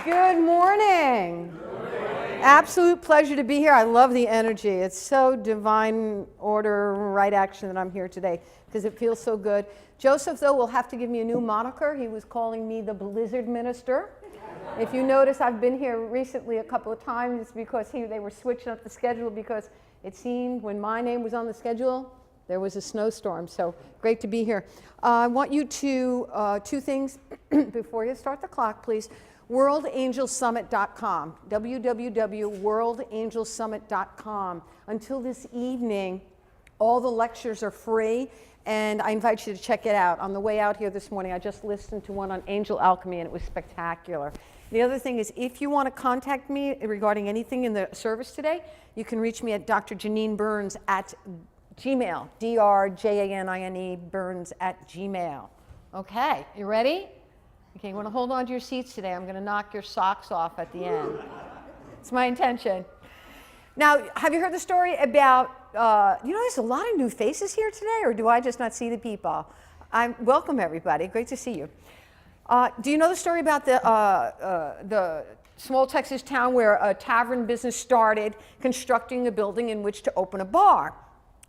Good morning. Absolute pleasure to be here. I love the energy. It's so divine order, right action that I'm here today because it feels so good. Joseph, though, will have to give me a new moniker. He was calling me the Blizzard Minister. If you notice, I've been here recently a couple of times because they were switching up the schedule because it seemed when my name was on the schedule, there was a snowstorm. So great to be here. I want you to, two things before you start the clock, please. WorldAngelSummit.com, www.worldangelsummit.com. Until this evening, all the lectures are free, and I invite you to check it out. On the way out here this morning, I just listened to one on angel alchemy, and it was spectacular. The other thing is, if you want to contact me regarding anything in the service today, you can reach me at Dr. Janine Burns at Gmail, D-R-J-A-N-I-N-E, Burns at Gmail. Okay, you ready? Okay, you want to hold on to your seats today. I'm going to knock your socks off at the end. It's my intention. Now, have you heard the story about, there's a lot of new faces here today, or do I just not see the people? Welcome, everybody. Great to see you. Do you know the story about the small Texas town where a tavern business started constructing a building in which to open a bar?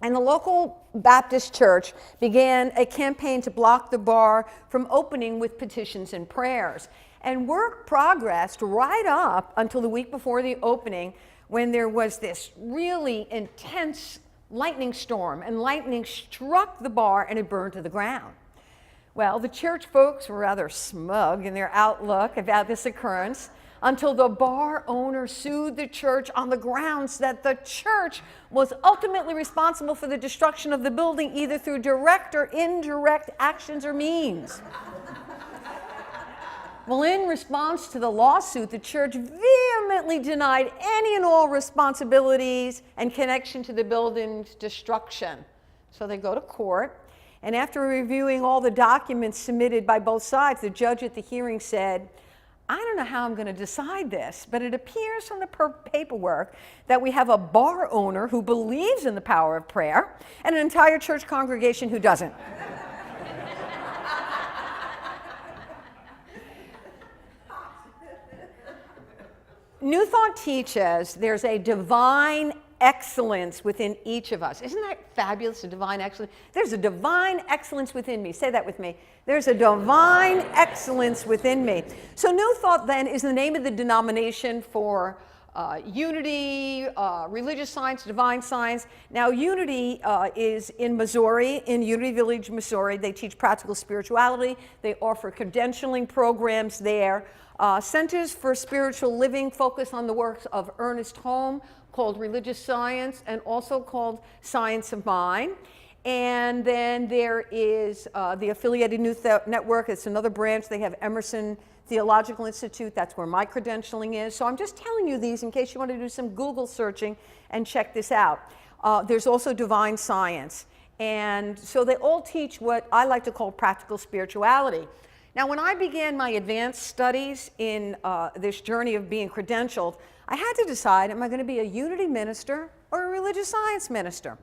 And the local Baptist church began a campaign to block the bar from opening with petitions and prayers. And work progressed right up until the week before the opening, when there was this really intense lightning storm, and lightning struck the bar and it burned to the ground. Well, the church folks were rather smug in their outlook about this occurrence, until the bar owner sued the church on the grounds that the church was ultimately responsible for the destruction of the building, either through direct or indirect actions or means. Well, in response to the lawsuit, the church vehemently denied any and all responsibilities and connection to the building's destruction. So they go to court, and after reviewing all the documents submitted by both sides, the judge at the hearing said, I don't know how I'm going to decide this, but it appears from the paperwork that we have a bar owner who believes in the power of prayer and an entire church congregation who doesn't. New Thought teaches there's a divine excellence within each of us. Isn't that fabulous, a divine excellence? There's a divine excellence within me. Say that with me. There's a divine excellence within me. So New Thought then is the name of the denomination for Unity, religious science, divine science. Now Unity is in Missouri, in Unity Village, Missouri. They teach practical spirituality. They offer credentialing programs there. Centers for Spiritual Living focus on the works of Ernest Holm, called Religious Science, and also called Science of Mind. And then there is the Affiliated New Thought Network. It's another branch. They have Emerson Theological Institute. That's where my credentialing is. So I'm just telling you these in case you want to do some Google searching and check this out. There's also Divine Science. And so they all teach what I like to call practical spirituality. Now, when I began my advanced studies in this journey of being credentialed, I had to decide, am I going to be a Unity minister or a religious science minister?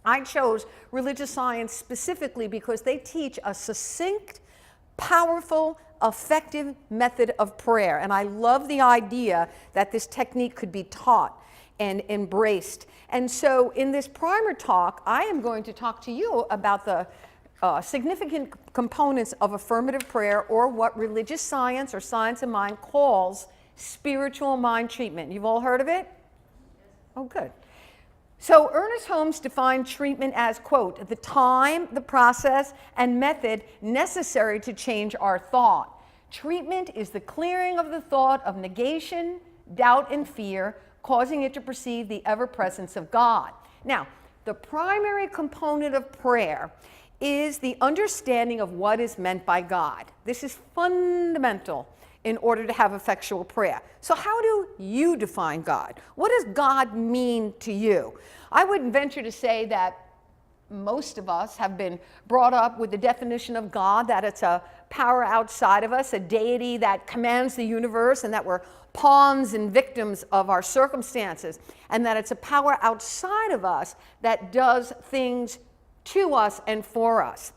I chose religious science specifically because they teach a succinct, powerful, effective method of prayer. And I love the idea that this technique could be taught and embraced. And so in this primer talk, I am going to talk to you about the significant components of affirmative prayer, or what religious science or science of mind calls spiritual mind treatment. You've all heard of it? Oh, good. So Ernest Holmes defined treatment as, quote, the time, the process, and method necessary to change our thought. Treatment is the clearing of the thought of negation, doubt, and fear, causing it to perceive the ever-presence of God. Now, the primary component of prayer is the understanding of what is meant by God. This is fundamental in order to have effectual prayer. So how do you define God? What does God mean to you? I would venture to say that most of us have been brought up with the definition of God, that it's a power outside of us, a deity that commands the universe, and that we're pawns and victims of our circumstances, and that it's a power outside of us that does things to us and for us.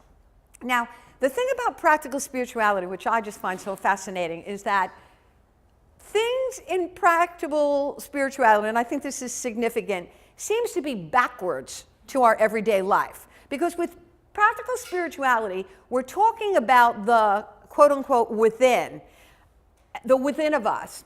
Now, the thing about practical spirituality, which I just find so fascinating, is that things in practical spirituality, and I think this is significant, seems to be backwards to our everyday life. Because with practical spirituality, we're talking about the quote-unquote within, the within of us.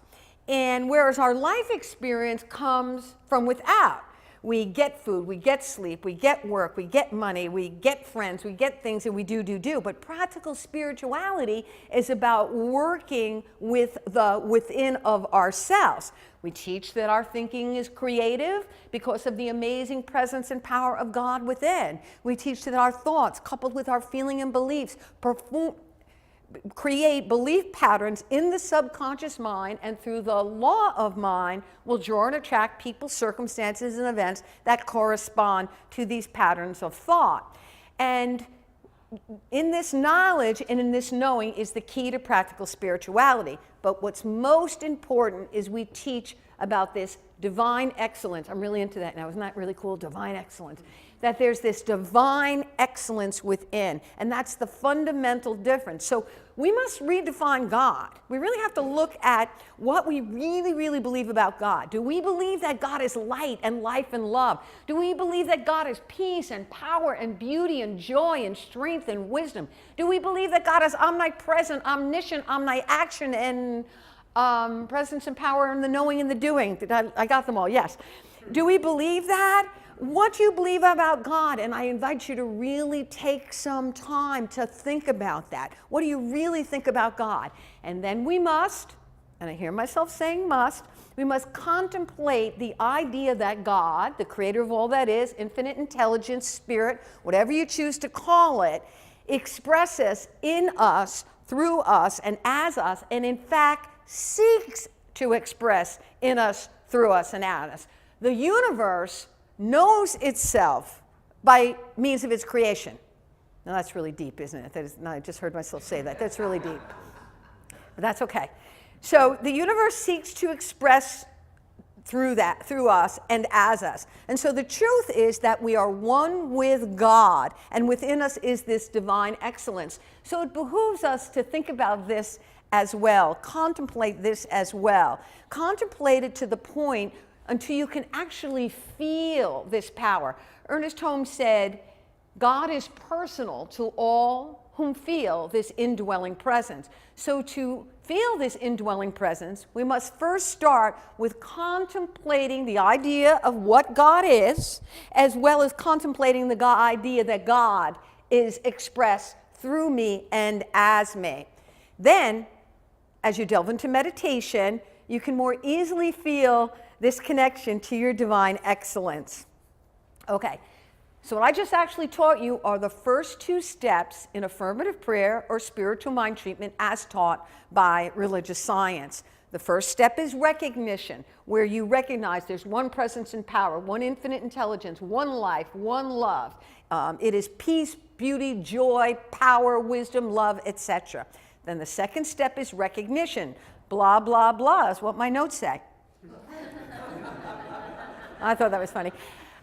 And whereas our life experience comes from without. We get food, we get sleep, we get work, we get money, we get friends, we get things, and we do. But practical spirituality is about working with the within of ourselves. We teach that our thinking is creative because of the amazing presence and power of God within. We teach that our thoughts, coupled with our feeling and beliefs, create belief patterns in the subconscious mind, and through the law of mind will draw and attract people, circumstances, and events that correspond to these patterns of thought. And in this knowledge and in this knowing is the key to practical spirituality. But what's most important is we teach about this divine excellence. I'm really into that now. Isn't that really cool? Divine excellence. That there's this divine excellence within, and that's the fundamental difference. So we must redefine God. We really have to look at what we really believe about God. Do we believe that God is light and life and love? Do we believe that God is peace and power and beauty and joy and strength and wisdom? Do we believe that God is omnipresent, omniscient, omni-action, and presence and power and the knowing and the doing? I got them all, yes. Do we believe that? What you believe about God, and I invite you to really take some time to think about that. What do you really think about God? And then we must, and I hear myself saying must, we must contemplate the idea that God, the creator of all that is, infinite intelligence, spirit, whatever you choose to call it, expresses in us, through us, and as us, and in fact seeks to express in us, through us, and as us. The universe knows itself by means of its creation. Now that's really deep, isn't it? I just heard myself say that. That's really deep. But that's okay. So the universe seeks to express through us and as us. And so the truth is that we are one with God, and within us is this divine excellence. So it behooves us to think about this as well, contemplate this as well. Contemplate it to the point until you can actually feel this power. Ernest Holmes said, God is personal to all whom feel this indwelling presence. So to feel this indwelling presence, we must first start with contemplating the idea of what God is, as well as contemplating the idea that God is expressed through me and as me. Then, as you delve into meditation, you can more easily feel this connection to your divine excellence. Okay, so what I just actually taught you are the first two steps in affirmative prayer or spiritual mind treatment as taught by religious science. The first step is recognition, where you recognize there's one presence and power, one infinite intelligence, one life, one love. It is peace, beauty, joy, power, wisdom, love, etc. Then the second step is recognition. Blah, blah, blah is what my notes say. I thought that was funny.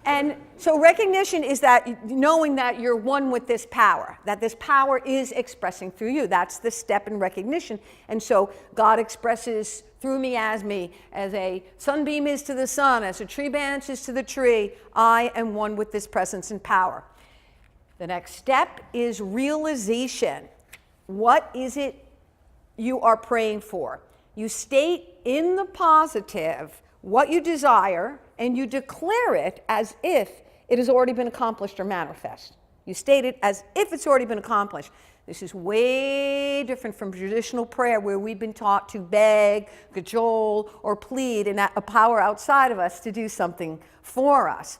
And so recognition is that knowing that you're one with this power, that this power is expressing through you. That's the step in recognition. And so God expresses through me, as a sunbeam is to the sun, as a tree branch is to the tree, I am one with this presence and power. The next step is realization. What is it you are praying for? You state in the positive what you desire, and you declare it as if it has already been accomplished or manifest. You state it as if it's already been accomplished. This is way different from traditional prayer, where we've been taught to beg, cajole, or plead in a power outside of us to do something for us.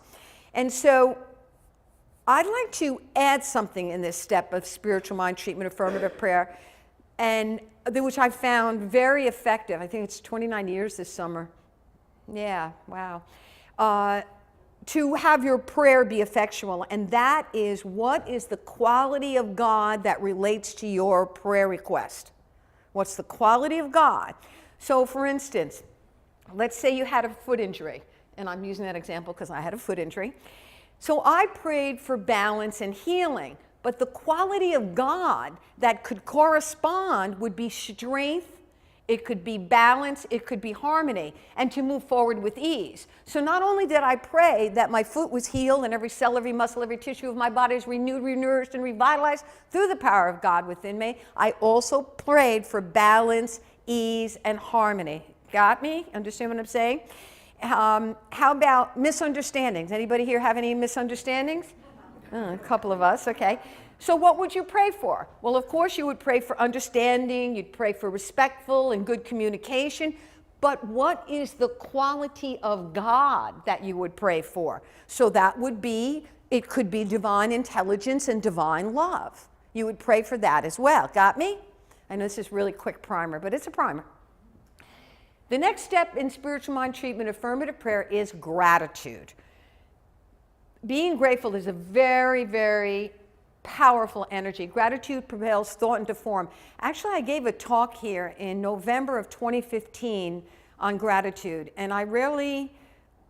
And so I'd like to add something in this step of spiritual mind treatment, affirmative prayer, and which I found very effective. I think it's 29 years this summer. Yeah, wow. To have your prayer be effectual, and that is, what is the quality of God that relates to your prayer request? What's the quality of God? So for instance, let's say you had a foot injury, and I'm using that example because I had a foot injury. So I prayed for balance and healing, but the quality of God that could correspond would be strength It could be balance, it could be harmony, and to move forward with ease. So not only did I pray that my foot was healed and every cell, every muscle, every tissue of my body is renewed, renourished, and revitalized through the power of God within me, I also prayed for balance, ease, and harmony. Got me? Understand what I'm saying? How about misunderstandings? Anybody here have any misunderstandings? A couple of us, okay. So what would you pray for? Well, of course, you would pray for understanding, you'd pray for respectful and good communication, but what is the quality of God that you would pray for? So that would be, it could be divine intelligence and divine love. You would pray for that as well. Got me? I know this is really quick primer, but it's a primer. The next step in spiritual mind treatment, affirmative prayer, is gratitude. Being grateful is a very, very powerful energy. Gratitude propels thought into form. Actually, I gave a talk here in November of 2015 on gratitude, and I really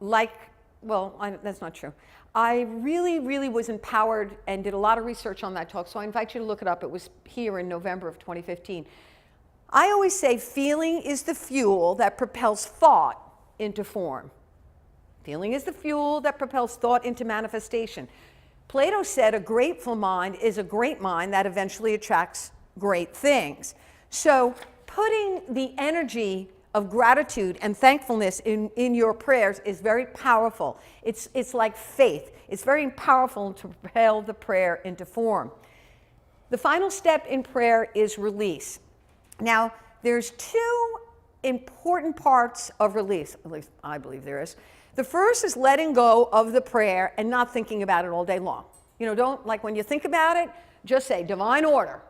that's not true. I really was empowered and did a lot of research on that talk, so I invite you to look it up. It was here in November of 2015. I always say feeling is the fuel that propels thought into form. Feeling is the fuel that propels thought into manifestation. Plato said a grateful mind is a great mind that eventually attracts great things. So putting the energy of gratitude and thankfulness in your prayers is very powerful. It's like faith. It's very powerful to propel the prayer into form. The final step in prayer is release. Now, there's two important parts of release, at least I believe there is. The first is letting go of the prayer and not thinking about it all day long. You know, don't, like when you think about it, just say divine order.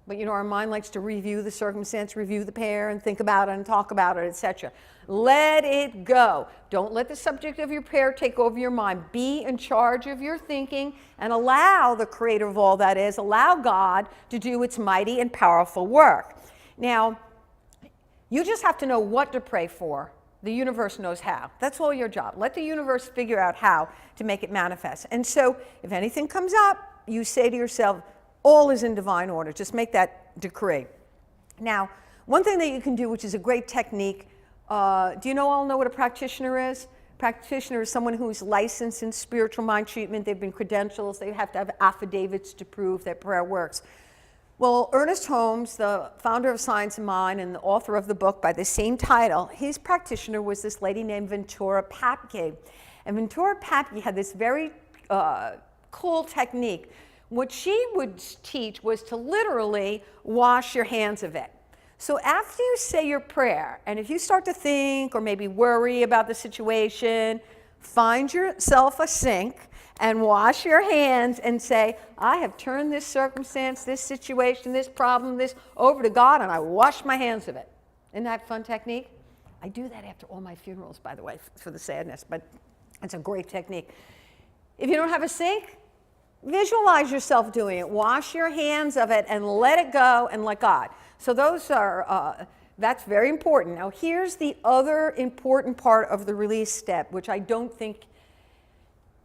But you know, our mind likes to review the circumstance, review the prayer, and think about it and talk about it, etc. Let it go. Don't let the subject of your prayer take over your mind. Be in charge of your thinking and allow the creator of all that is, allow God to do its mighty and powerful work. Now, you just have to know what to pray for. The universe knows how. That's all your job. Let the universe figure out how to make it manifest. And so if anything comes up, you say to yourself, all is in divine order. Just make that decree. Now, one thing that you can do, which is a great technique, do you all know what a practitioner is? Practitioner is someone who's licensed in spiritual mind treatment. They've been credentials. They have to have affidavits to prove that prayer works. Well, Ernest Holmes, the founder of Science of Mind and the author of the book by the same title, his practitioner was this lady named Ventura Papke. And Ventura Papke had this very cool technique. What she would teach was to literally wash your hands of it. So after you say your prayer, and if you start to think or maybe worry about the situation, find yourself a sink and wash your hands and say, I have turned this circumstance, this situation, this problem, this over to God, and I wash my hands of it. Isn't that a fun technique? I do that after all my funerals, by the way, for the sadness, but it's a great technique. If you don't have a sink, visualize yourself doing it. Wash your hands of it and let it go and let God. So those are, that's very important. Now here's the other important part of the release step, which I don't think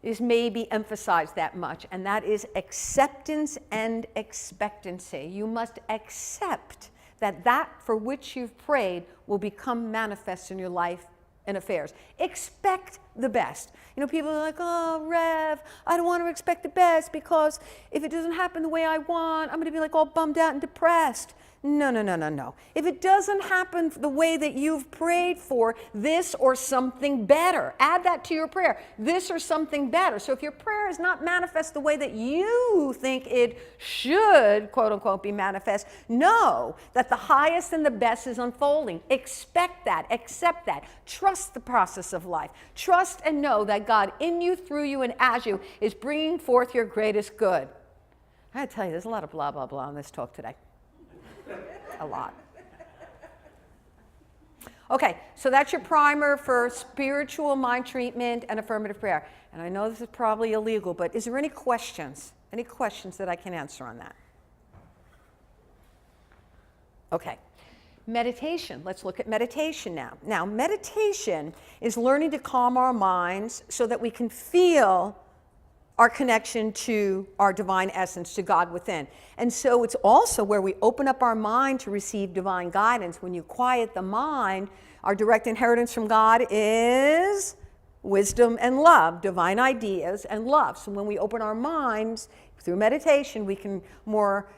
is maybe emphasized that much, and that is acceptance and expectancy. You must accept that that for which you've prayed will become manifest in your life and affairs. Expect the best. You know, people are like, oh, Rev, I don't want to expect the best because if it doesn't happen the way I want, I'm going to be like all bummed out and depressed. No. If it doesn't happen the way that you've prayed for, this or something better. Add that to your prayer. This or something better. So if your prayer is not manifest the way that you think it should, quote unquote, be manifest, know that the highest and the best is unfolding. Expect that. Accept that. Trust the process of life. Trust and know that God in you, through you, and as you is bringing forth your greatest good. I gotta tell you, there's a lot of blah, blah, blah on this talk today. A lot. Okay, so that's your primer for spiritual mind treatment and affirmative prayer. And I know this is probably illegal, but is there any questions? Any questions that I can answer on that? Okay. Meditation. Let's look at meditation now. Now, meditation is learning to calm our minds so that we can feel our connection to our divine essence, to God within. And so it's also where we open up our mind to receive divine guidance. When you quiet the mind, our direct inheritance from God is wisdom and love, divine ideas and love. So when we open our minds through meditation, we can more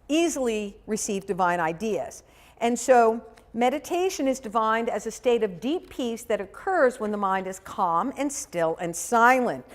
easily receive divine ideas. And so meditation is defined as a state of deep peace that occurs when the mind is calm and still and silent.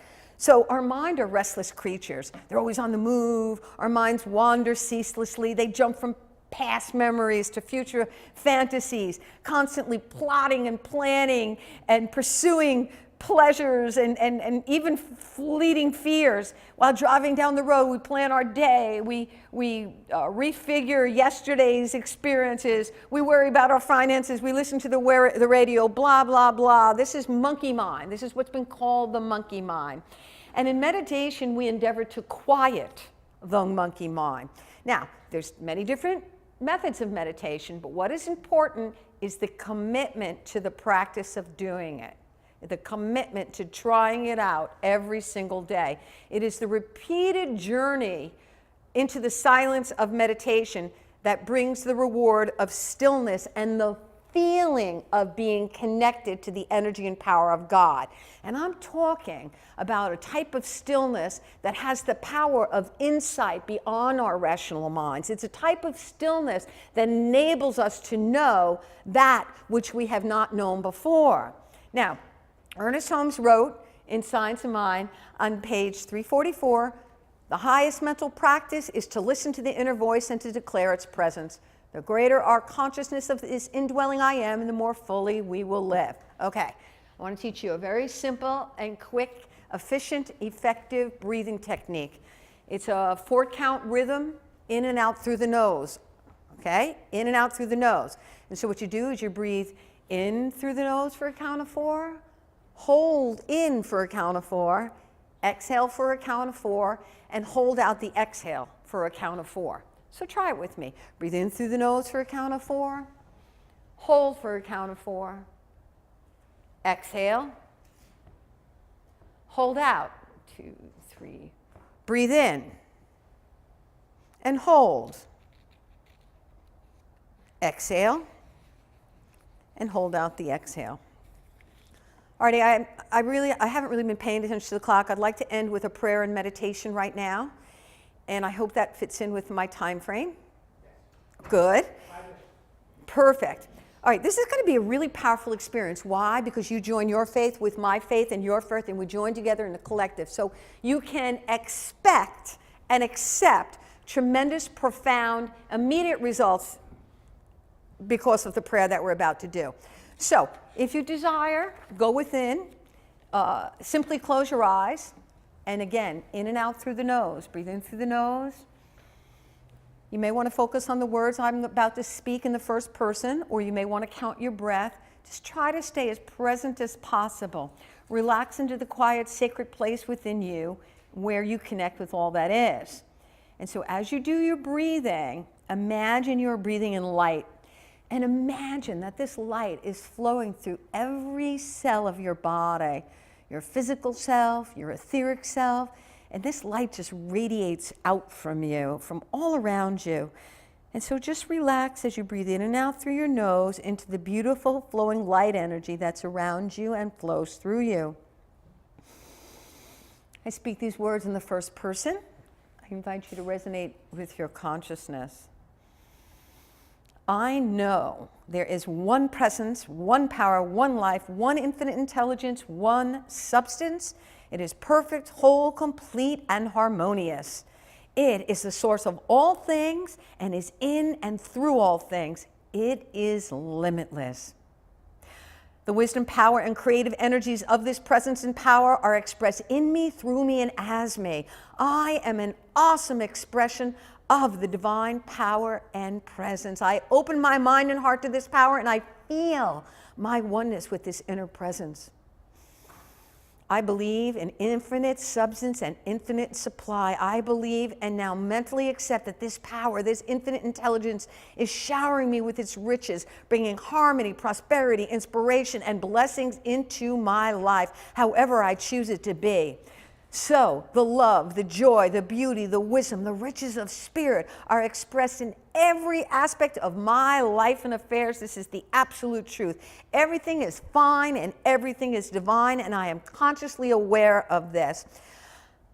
So our mind are restless creatures. They're always on the move. Our minds wander ceaselessly. They jump from past memories to future fantasies, constantly plotting and planning and pursuing pleasures and even fleeting fears. While driving down the road, we plan our day. We refigure yesterday's experiences. We worry about our finances. We listen to the radio, blah, blah, blah. This is monkey mind. This is what's been called the monkey mind. And in meditation, we endeavor to quiet the monkey mind. Now, there's many different methods of meditation, but what is important is the commitment to the practice of doing it. The commitment to trying it out every single day. It is the repeated journey into the silence of meditation that brings the reward of stillness and the feeling of being connected to the energy and power of God. And I'm talking about a type of stillness that has the power of insight beyond our rational minds. It's a type of stillness that enables us to know that which we have not known before. Now, Ernest Holmes wrote in Science of Mind on page 344, the highest mental practice is to listen to the inner voice and to declare its presence. The greater our consciousness of this indwelling I am, the more fully we will live. Okay, I want to teach you a very simple and quick, efficient, effective breathing technique. It's a 4-count rhythm, in and out through the nose. Okay, in and out through the nose. And so what you do is you breathe in through the nose for a count of 4, hold in for a count of 4, exhale for a count of 4, and hold out the exhale for a count of 4. So try it with me. Breathe in through the nose for a count of 4, hold for a count of 4, exhale, hold out, 2, 3, breathe in, and hold, exhale, and hold out the exhale. Alrighty, I haven't really been paying attention to the clock. I'd like to end with a prayer and meditation right now, and I hope that fits in with my time frame. Good. Perfect. All right, this is going to be a really powerful experience. Why? Because you join your faith with my faith and your faith, and we join together in the collective. So you can expect and accept tremendous, profound, immediate results because of the prayer that we're about to do. So, if you desire, go within, simply close your eyes, and again, in and out through the nose. Breathe in through the nose. You may want to focus on the words I'm about to speak in the first person, or you may want to count your breath. Just try to stay as present as possible. Relax into the quiet, sacred place within you where you connect with all that is. And so as you do your breathing, imagine you're breathing in light. And imagine that this light is flowing through every cell of your body, your physical self, your etheric self, and this light just radiates out from you, from all around you. And so just relax as you breathe in and out through your nose into the beautiful flowing light energy that's around you and flows through you. I speak these words in the first person. I invite you to resonate with your consciousness. I know there is one presence, one power, one life, one infinite intelligence, one substance. It is perfect, whole, complete, and harmonious. It is the source of all things and is in and through all things. It is limitless. The wisdom, power, and creative energies of this presence and power are expressed in me, through me, and as me. I am an awesome expression of the divine power and presence. I open my mind and heart to this power, and I feel my oneness with this inner presence. I believe in infinite substance and infinite supply. I believe and now mentally accept that this power, this infinite intelligence, is showering me with its riches, bringing harmony, prosperity, inspiration, and blessings into my life, however I choose it to be. So the love, the joy, the beauty, the wisdom, the riches of spirit are expressed in every aspect of my life and affairs. This is the absolute truth. Everything is fine and everything is divine, and I am consciously aware of this.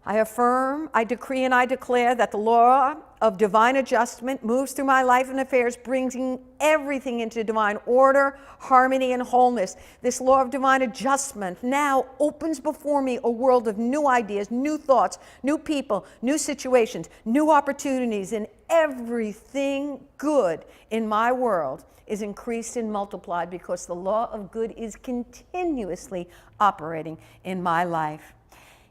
I affirm, I decree, and I declare that the law of divine adjustment moves through my life and affairs, bringing everything into divine order, harmony, and wholeness. This law of divine adjustment now opens before me a world of new ideas, new thoughts, new people, new situations, new opportunities, and everything good in my world is increased and multiplied because the law of good is continuously operating in my life.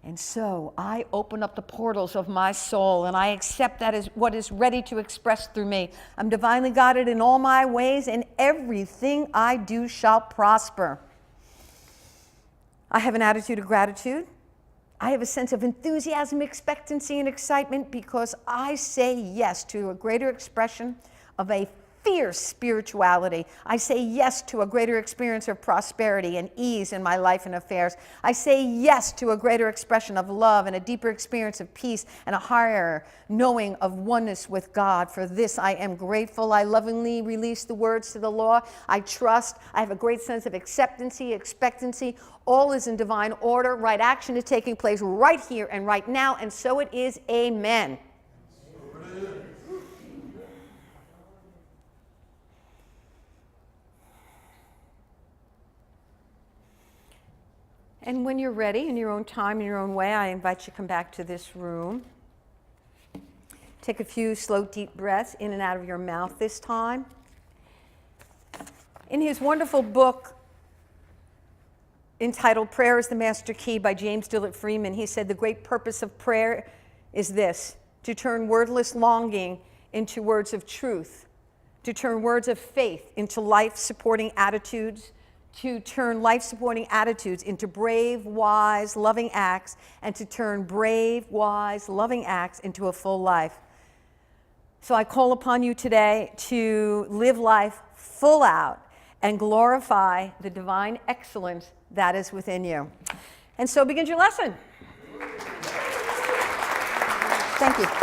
And so I open up the portals of my soul and I accept that as what is ready to express through me. I'm divinely guided in all my ways, and everything I do shall prosper. I have an attitude of gratitude. I have a sense of enthusiasm, expectancy, and excitement because I say yes to a greater expression of a fierce spirituality. I say yes to a greater experience of prosperity and ease in my life and affairs. I say yes to a greater expression of love and a deeper experience of peace and a higher knowing of oneness with God. For this I am grateful. I lovingly release the words to the law. I trust. I have a great sense of acceptancy, expectancy. All is in divine order. Right action is taking place right here and right now, and so it is. Amen. And when you're ready, in your own time, in your own way, I invite you to come back to this room. Take a few slow, deep breaths in and out of your mouth this time. In his wonderful book entitled Prayer is the Master Key by James Dillard Freeman, he said the great purpose of prayer is this: to turn wordless longing into words of truth, to turn words of faith into life-supporting attitudes, to turn life-supporting attitudes into brave, wise, loving acts, and to turn brave, wise, loving acts into a full life. So I call upon you today to live life full out and glorify the divine excellence that is within you. And so begins your lesson. Thank you.